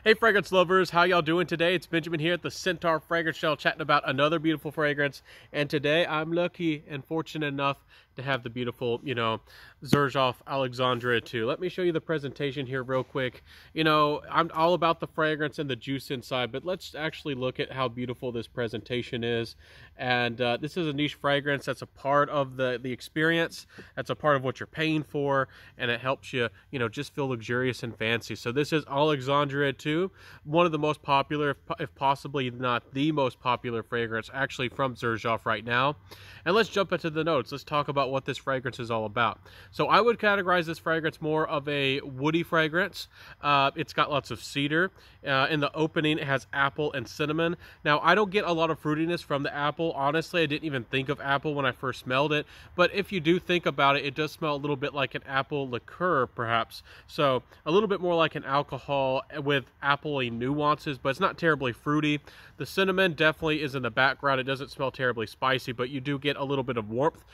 Hey fragrance lovers, how y'all doing today? It's Benjamin here at the Centaur Fragrance Show chatting about another beautiful fragrance. And today I'm lucky and fortunate enough to have the beautiful, Xerjoff Alexandria too. Let me show you the presentation here real quick. I'm all about the fragrance and the juice inside, but let's actually look at how beautiful this presentation is. And this is a niche fragrance that's a part of the experience. That's a part of what you're paying for, and it helps you, just feel luxurious and fancy. So this is Alexandria 2, one of the most popular, if possibly not the most popular fragrance actually from Xerjoff right now. And let's jump into the notes. Let's talk about what this fragrance is all about. So I would categorize this fragrance more of a woody fragrance. It's got lots of cedar. In the opening, it has apple and cinnamon. Now, I don't get a lot of fruitiness from the apple. Honestly, I didn't even think of apple when I first smelled it. But if you do think about it, it does smell a little bit like an apple liqueur, perhaps. So a little bit more like an alcohol with apple-y nuances, but it's not terribly fruity. The cinnamon definitely is in the background. It doesn't smell terribly spicy, but you do get a little bit of warmth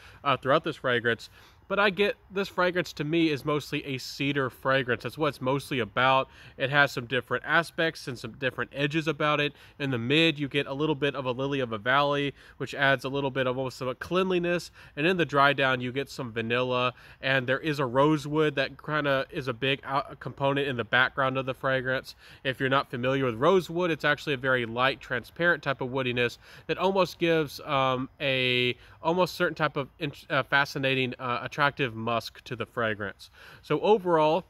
throughout this fragrance. But I get this fragrance, to me, is mostly a cedar fragrance. That's what it's mostly about. It has some different aspects and some different edges about it. In the mid, you get a little bit of a lily of a valley, which adds a little bit of almost of a cleanliness. And in the dry down, you get some vanilla. And there is a rosewood that kind of is a big component in the background of the fragrance. If you're not familiar with rosewood, it's actually a very light, transparent type of woodiness that almost gives almost certain type of fascinating, attractive musk to the fragrance. So overall,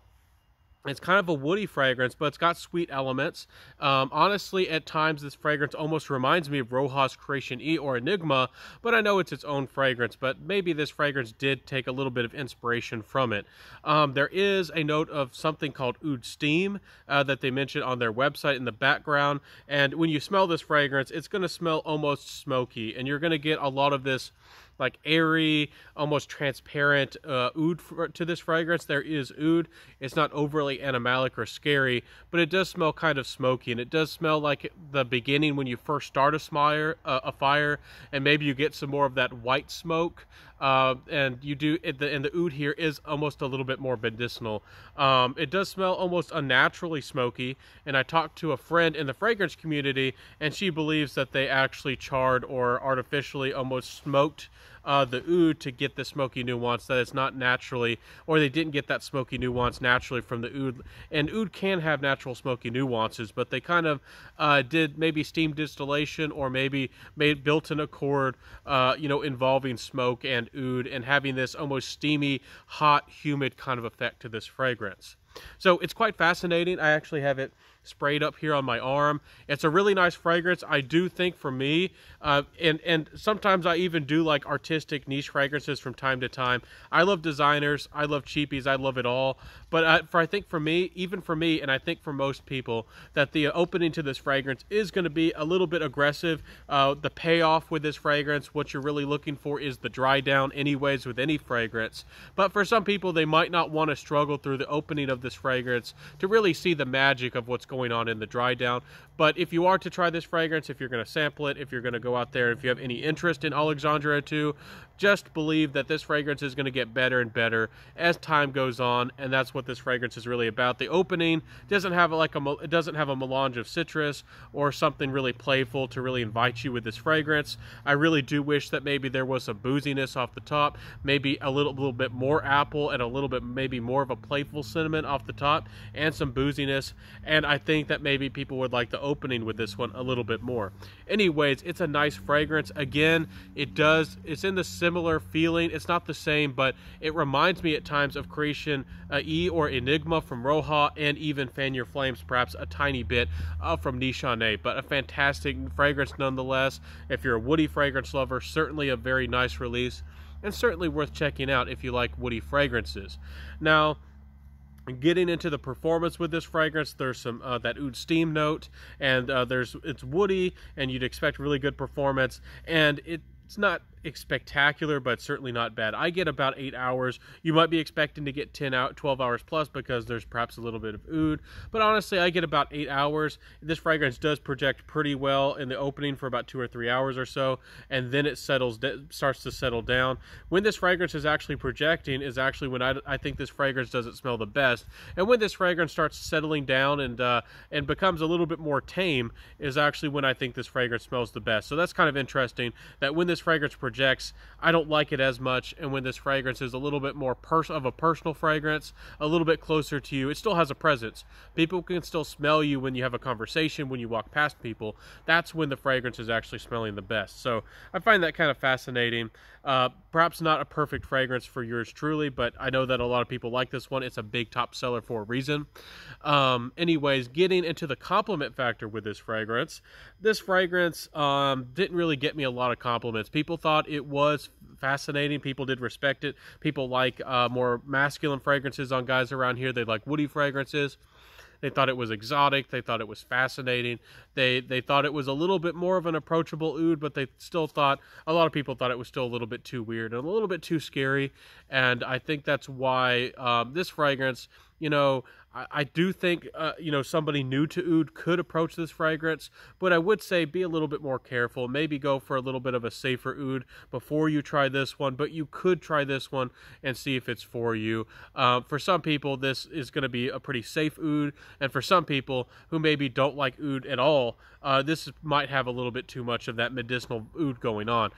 it's kind of a woody fragrance, but it's got sweet elements. Honestly, at times, this fragrance almost reminds me of Rojas Creation E or Enigma, but I know it's its own fragrance, but maybe this fragrance did take a little bit of inspiration from it. There is a note of something called Oud Steam that they mention on their website in the background, and when you smell this fragrance, it's going to smell almost smoky, and you're going to get a lot of this like airy, almost transparent oud to this fragrance. There is oud. It's not overly animalic or scary, but it does smell kind of smoky, and it does smell like the beginning when you first start a fire, and maybe you get some more of that white smoke. And you do, and the oud here is almost a little bit more medicinal. It does smell almost unnaturally smoky, and I talked to a friend in the fragrance community, and she believes that they actually charred or artificially almost smoked the oud to get the smoky nuance, that it's not naturally, or they didn't get that smoky nuance naturally from the oud. And oud can have natural smoky nuances, but they kind of did maybe steam distillation, or maybe built an accord, involving smoke and oud, and having this almost steamy, hot, humid kind of effect to this fragrance. So it's quite fascinating. I actually have it sprayed up here on my arm. It's a really nice fragrance. I do think, for me, and sometimes I even do like artistic niche fragrances from time to time. I love designers, I love cheapies, I love it all. But I think for me, even for me, and I think for most people, that the opening to this fragrance is going to be a little bit aggressive. The payoff with this fragrance, what you're really looking for, is the dry down anyways with any fragrance. But for some people, they might not want to struggle through the opening of this fragrance to really see the magic of what's going on in the dry down. But if you are to try this fragrance, if you're going to sample it, if you're going to go out there, if you have any interest in Alexandria 2, just believe that this fragrance is going to get better and better as time goes on, and that's what this fragrance is really about. The opening doesn't have it doesn't have a melange of citrus or something really playful to really invite you with this fragrance. I really do wish that maybe there was some booziness off the top, maybe a little bit more apple, and a little bit maybe more of a playful cinnamon off the top, and some booziness. And I think that maybe people would like the opening with this one a little bit more. Anyways, it's a nice fragrance. Again, it's in the similar feeling. It's not the same, but it reminds me at times of Creation E or Enigma from Roja, and even Fan Your Flames, perhaps a tiny bit from Nichane, but a fantastic fragrance nonetheless. If you're a woody fragrance lover, certainly a very nice release, and certainly worth checking out if you like woody fragrances. Now, getting into the performance with this fragrance, there's some that Oud Steam note, and it's woody, and you'd expect really good performance, and it's not spectacular, but certainly not bad. I get about 8 hours. You might be expecting to get 12 hours plus because there's perhaps a little bit of oud, but honestly, I get about 8 hours. This fragrance does project pretty well in the opening for about 2 or 3 hours or so, and then it starts to settle down. When this fragrance is actually projecting is actually when I think this fragrance doesn't smell the best, and when this fragrance starts settling down and becomes a little bit more tame is actually when I think this fragrance smells the best. So that's kind of interesting that when this fragrance projects, I don't like it as much, and when this fragrance is a little bit more of a personal fragrance, a little bit closer to you, it still has a presence. People can still smell you when you have a conversation, when you walk past people. That's when the fragrance is actually smelling the best. So I find that kind of fascinating. Perhaps not a perfect fragrance for yours truly, but I know that a lot of people like this one. It's a big top seller for a reason. Anyways, getting into the compliment factor with this fragrance didn't really get me a lot of compliments. People thought it was fascinating. People did respect it. People like more masculine fragrances on guys around here. They like woody fragrances. They thought it was exotic. They thought it was fascinating. They thought it was a little bit more of an approachable oud, but a lot of people thought it was still a little bit too weird and a little bit too scary. And I think that's why this fragrance, I do think, somebody new to oud could approach this fragrance, but I would say be a little bit more careful. Maybe go for a little bit of a safer oud before you try this one, but you could try this one and see if it's for you. For some people, this is going to be a pretty safe oud, and for some people who maybe don't like oud at all, this might have a little bit too much of that medicinal oud going on.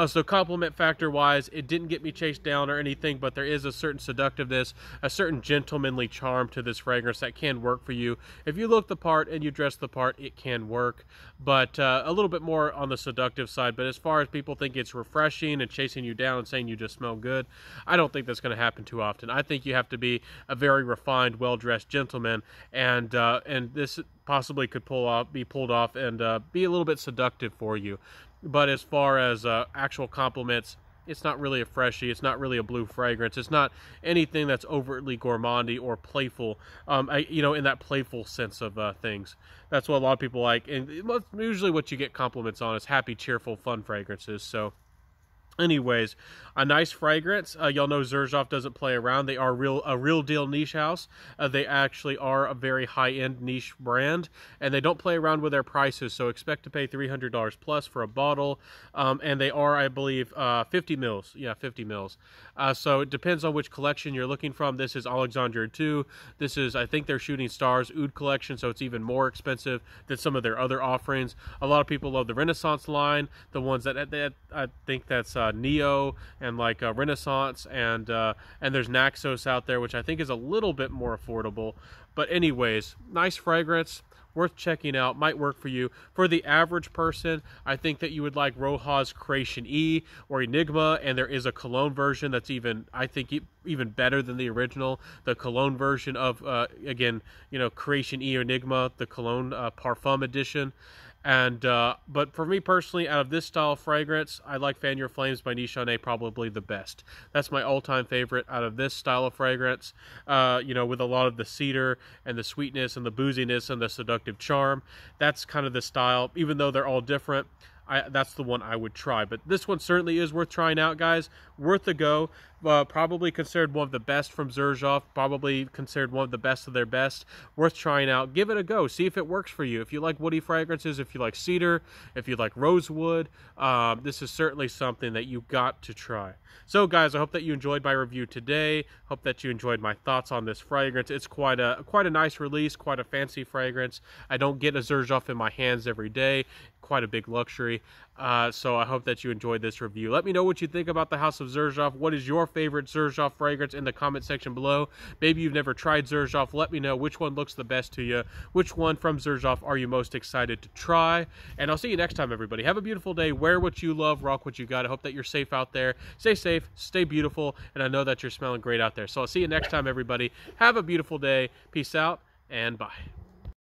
So compliment factor wise, it didn't get me chased down or anything, but there is a certain seductiveness, a certain gentlemanly charm to this fragrance that can work for you. If you look the part and you dress the part, it can work, but a little bit more on the seductive side. But as far as people think it's refreshing and chasing you down and saying you just smell good, I don't think that's going to happen too often. I think you have to be a very refined, well-dressed gentleman, and this possibly could be pulled off and be a little bit seductive for you. But as far as actual compliments, it's not really a freshie. It's not really a blue fragrance. It's not anything that's overtly gourmandy or playful, in that playful sense of things. That's what a lot of people like. And usually what you get compliments on is happy, cheerful, fun fragrances. So anyways, a nice fragrance. Y'all know Xerjoff doesn't play around. They are a real deal niche house. They actually are a very high-end niche brand, and they don't play around with their prices, so expect to pay $300 plus for a bottle. And they are, I believe, 50 mils. Yeah, 50 mils. So it depends on which collection you're looking from. This is Alexandria 2. This is, I think, their Shooting Stars Oud collection, so it's even more expensive than some of their other offerings. A lot of people love the Renaissance line, the ones that I think that's Neo and like Renaissance, and there's Naxos out there, which I think is a little bit more affordable. But anyways, nice fragrance, worth checking out, might work for you. For the average person, I think that you would like Roja's Creation E or Enigma, and there is a cologne version that's even better than the original. The cologne version of again, Creation E or Enigma, the cologne parfum edition. And but for me personally, out of this style of fragrance, I like Fan Your Flames by Nichane probably the best. That's my all-time favorite out of this style of fragrance, with a lot of the cedar and the sweetness and the booziness and the seductive charm. That's kind of the style. Even though they're all different, that's the one I would try. But this one certainly is worth trying out, guys. Worth a go. Probably considered one of the best from Xerjoff. Probably considered one of the best of their best. Worth trying out. Give it a go. See if it works for you. If you like woody fragrances, if you like cedar, if you like rosewood, this is certainly something that you got to try. So, guys, I hope that you enjoyed my review today. Hope that you enjoyed my thoughts on this fragrance. It's quite a nice release, quite a fancy fragrance. I don't get a Xerjoff in my hands every day. Quite a big luxury. So I hope that you enjoyed this review. Let me know what you think about the House of Xerjoff. What is your favorite Xerjoff fragrance in the comment section below? Maybe you've never tried Xerjoff. Let me know which one looks the best to you. Which one from Xerjoff are you most excited to try? And I'll see you next time, everybody. Have a beautiful day. Wear what you love. Rock what you got. I hope that you're safe out there. Stay safe. Stay beautiful. And I know that you're smelling great out there. So I'll see you next time, everybody. Have a beautiful day. Peace out and bye.